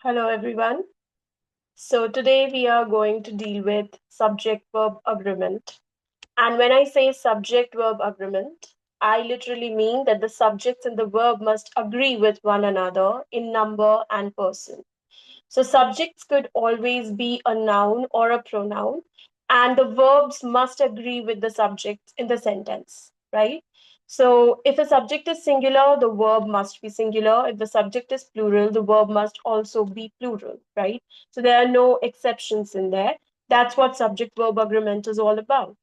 Hello, everyone. So, today we are going to deal with subject verb agreement. And when I say subject verb agreement, I literally mean that the subjects and the verb must agree with one another in number and person. So subjects could always be a noun or a pronoun, and the verbs must agree with the subjects in the sentence, right? So if a subject is singular, the verb must be singular. If the subject is plural, the verb must also be plural, right? So there are no exceptions in there. That's what subject verb agreement is all about.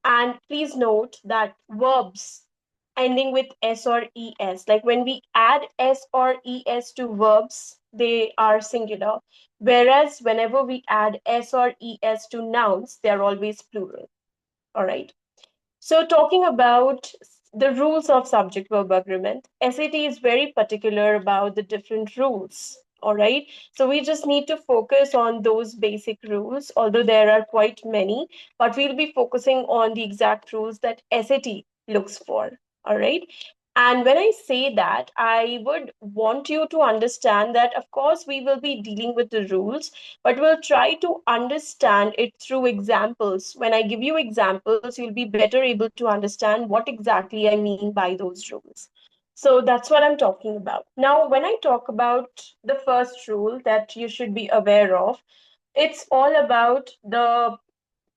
And please note that verbs ending with S or ES, like when we add S or ES to verbs, they are singular. Whereas whenever we add S or ES to nouns, they're always plural. All right. So, talking about the rules of subject verb agreement, SAT is very particular about the different rules. All right. So, we just need to focus on those basic rules, although there are quite many, but we'll be focusing on the exact rules that SAT looks for. All right. And when I say that, I would want you to understand that, of course, we will be dealing with the rules, but we'll try to understand it through examples. When I give you examples, you'll be better able to understand what exactly I mean by those rules. So that's what I'm talking about. Now, when I talk about the first rule that you should be aware of, it's all about the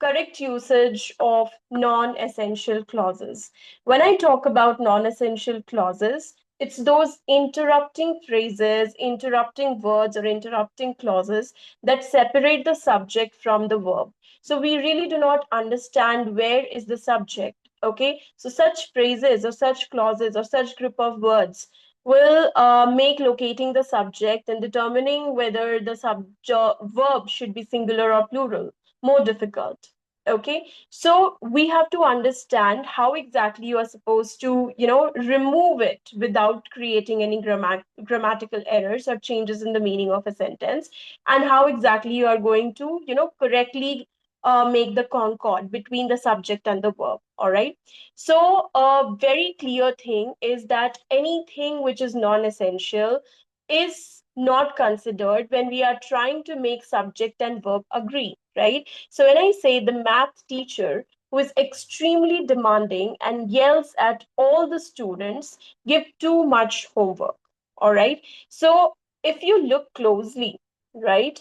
correct usage of non-essential clauses. When I talk about non-essential clauses, it's those interrupting phrases, interrupting words, or interrupting clauses that separate the subject from the verb. So we really do not understand where is the subject. Okay, so such phrases or such clauses or such group of words will make locating the subject and determining whether the verb should be singular or plural more difficult. Okay, so we have to understand how exactly you are supposed to remove it without creating any grammatical errors or changes in the meaning of a sentence, and how exactly you are going to correctly make the concord between the subject and the verb. All right, so a very clear thing is that anything which is non-essential is not considered when we are trying to make subject and verb agree, right? So when I say the math teacher who is extremely demanding and yells at all the students, give too much homework. All right. So if you look closely, right,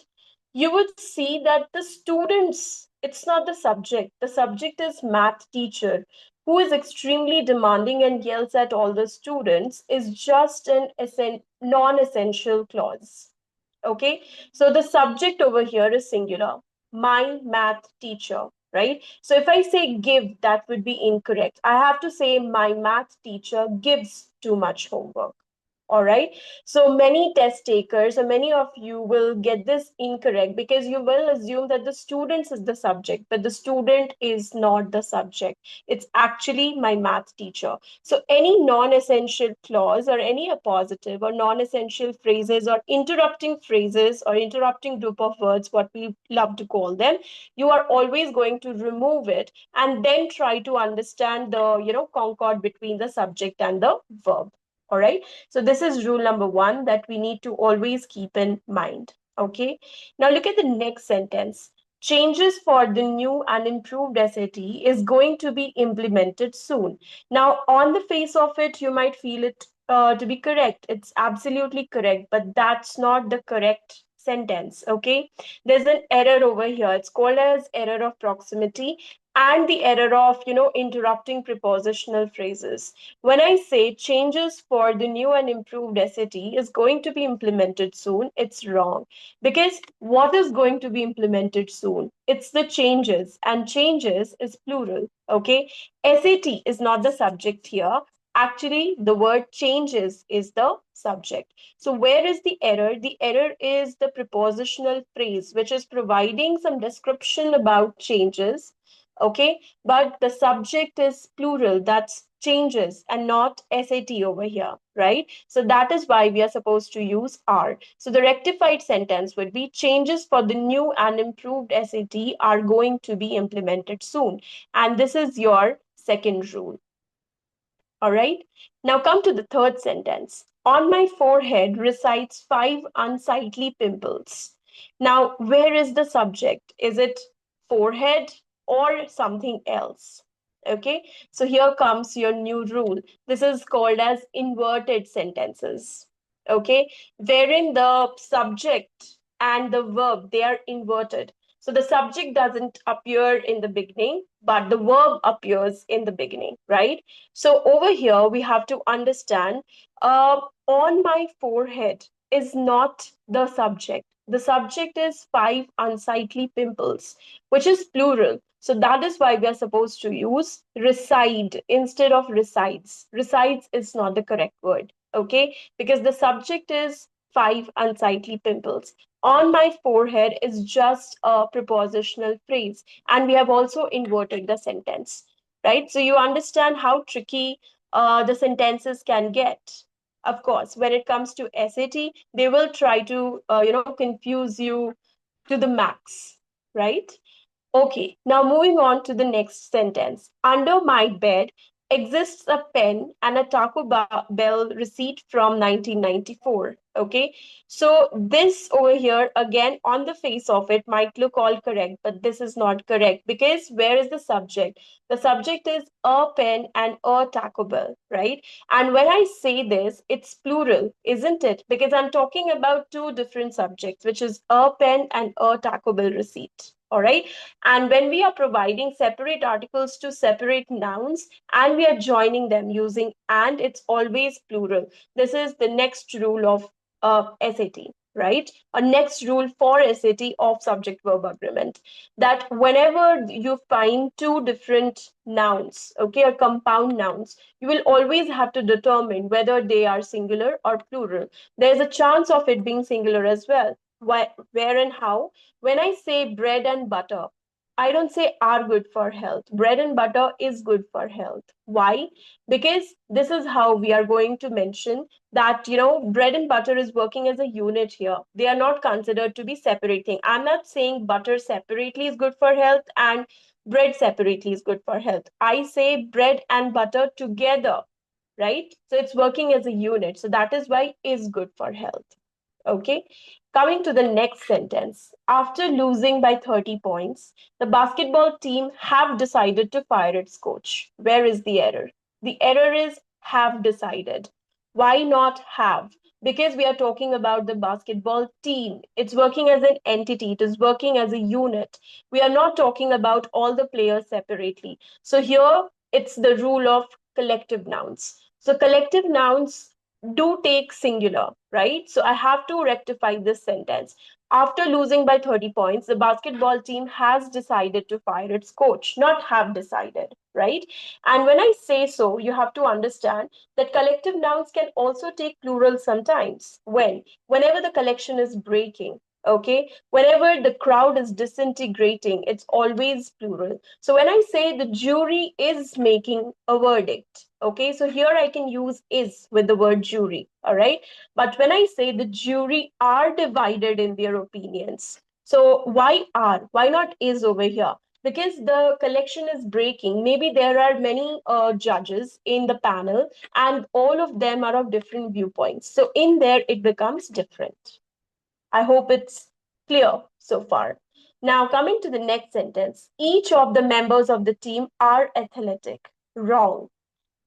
you would see that the students, it's not the subject. The subject is math teacher who is extremely demanding and yells at all the students is just an non-essential clause. Okay, so the subject over here is singular, my math teacher, right? So if I say give, that would be incorrect. I have to say my math teacher gives too much homework. All right. So many test takers or many of you will get this incorrect because you will assume that the students is the subject, but the student is not the subject. It's actually my math teacher. So any non-essential clause or any appositive or non-essential phrases or interrupting group of words, what we love to call them, you are always going to remove it and then try to understand the concord between the subject and the verb. All right. So this is rule number one that we need to always keep in mind. Okay. Now look at the next sentence. Changes for the new and improved SAT is going to be implemented soon. Now, on the face of it, you might feel it to be correct. It's absolutely correct, but that's not the correct sentence. Okay. There's an error over here. It's called as error of proximity and the error of, interrupting prepositional phrases. When I say changes for the new and improved SAT is going to be implemented soon, it's wrong. Because what is going to be implemented soon? It's the changes, and changes is plural. Okay. SAT is not the subject here. Actually, the word changes is the subject. So, where is the error? The error is the prepositional phrase, which is providing some description about changes. Okay, but the subject is plural, that's changes and not SAT over here, right? So that is why we are supposed to use are. So the rectified sentence would be changes for the new and improved SAT are going to be implemented soon. And this is your second rule. All right. Now come to the third sentence. On my forehead resides five unsightly pimples. Now, where is the subject? Is it forehead or something else? Okay, so here comes your new rule. This is called as inverted sentences. Okay, wherein the subject and the verb they are inverted. So the subject doesn't appear in the beginning, but the verb appears in the beginning, right? So over here we have to understand on my forehead is not the subject. The subject is five unsightly pimples, which is plural. So that is why we are supposed to use reside instead of resides. Resides is not the correct word, okay? Because the subject is five unsightly pimples. On my forehead is just a prepositional phrase, and we have also inverted the sentence, right? So you understand how tricky the sentences can get. Of course, when it comes to SAT, they will try to confuse you to the max, right? Okay, now moving on to the next sentence. Under my bed exists a pen and a Bell receipt from 1994. Okay, so this over here, again, on the face of it, might look all correct, but this is not correct because where is the subject? The subject is a pen and a Taco Bell, right? And when I say this, it's plural, isn't it? Because I'm talking about two different subjects, which is a pen and a Taco Bell receipt. All right. And when we are providing separate articles to separate nouns and we are joining them using and, it's always plural. This is the next rule of SAT, right? A next rule for SAT of subject verb agreement, that whenever you find two different nouns, okay, or compound nouns, you will always have to determine whether they are singular or plural. There's a chance of it being singular as well. Why, where, and how? When I say bread and butter, I don't say are good for health. Bread and butter is good for health. Why? Because this is how we are going to mention that, bread and butter is working as a unit here. They are not considered to be separate thing. I'm not saying butter separately is good for health and bread separately is good for health. I say bread and butter together, right? So it's working as a unit. So that is why is good for health. Okay. Coming to the next sentence. After losing by 30 points, the basketball team have decided to fire its coach. Where is the error? The error is have decided. Why not have? Because we are talking about the basketball team. It's working as an entity, it is working as a unit. We are not talking about all the players separately. So here it's the rule of collective nouns. So collective nouns do take singular, right? So I have to rectify this sentence. After losing by 30 points, the basketball team has decided to fire its coach, not have decided, right? And when I say so, you have to understand that collective nouns can also take plural sometimes. Whenever the collection is breaking, okay? Whenever the crowd is disintegrating, it's always plural. So when I say the jury is making a verdict, okay, so here I can use is with the word jury, all right? But when I say the jury are divided in their opinions, so why are? Why not is over here? Because the collection is breaking. Maybe there are many judges in the panel and all of them are of different viewpoints. So in there, it becomes different. I hope it's clear so far. Now, coming to the next sentence, each of the members of the team are athletic. Wrong.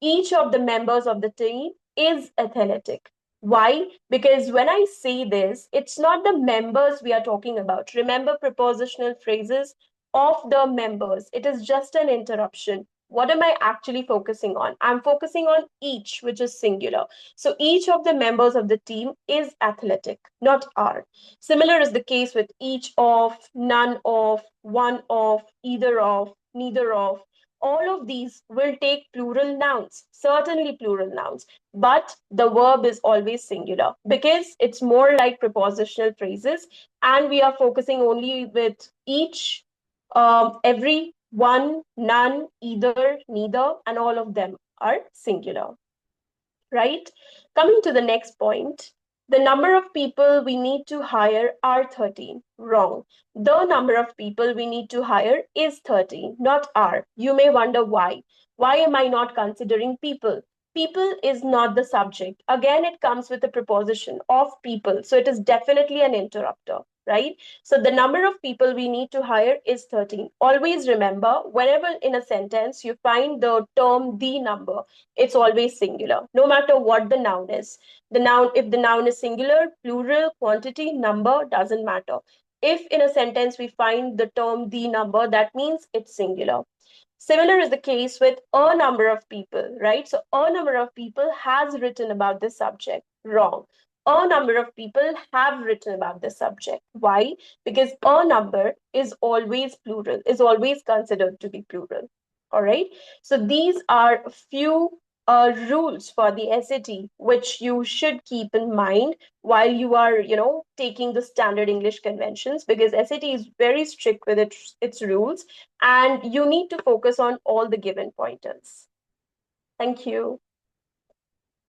Each of the members of the team is athletic. Why? Because when I say this, it's not the members we are talking about. Remember prepositional phrases of the members. It is just an interruption. What am I actually focusing on? I'm focusing on each, which is singular. So each of the members of the team is athletic, not are. Similar is the case with each of, none of, one of, either of, neither of. All of these will take plural nouns, certainly plural nouns, but the verb is always singular because it's more like prepositional phrases and we are focusing only with each, every, one, none, either, neither, and all of them are singular, right? Coming to the next point, the number of people we need to hire are 13. Wrong. The number of people we need to hire is 13, not are. You may wonder why. Why am I not considering people? People is not the subject. Again, it comes with a preposition of people. So it is definitely an interrupter, right? So the number of people we need to hire is 13. Always remember, whenever in a sentence you find the term the number, it's always singular, no matter what the noun is. The noun, if the noun is singular, plural, quantity, number, doesn't matter. If in a sentence we find the term the number, that means it's singular. Similar is the case with a number of people, right? So a number of people has written about this subject. Wrong. A number of people have written about this subject. Why? Because a number is always plural, is always considered to be plural. All right. So these are a few rules for the SAT which you should keep in mind while you are, taking the standard English conventions, because SAT is very strict with its rules, and you need to focus on all the given pointers. Thank you.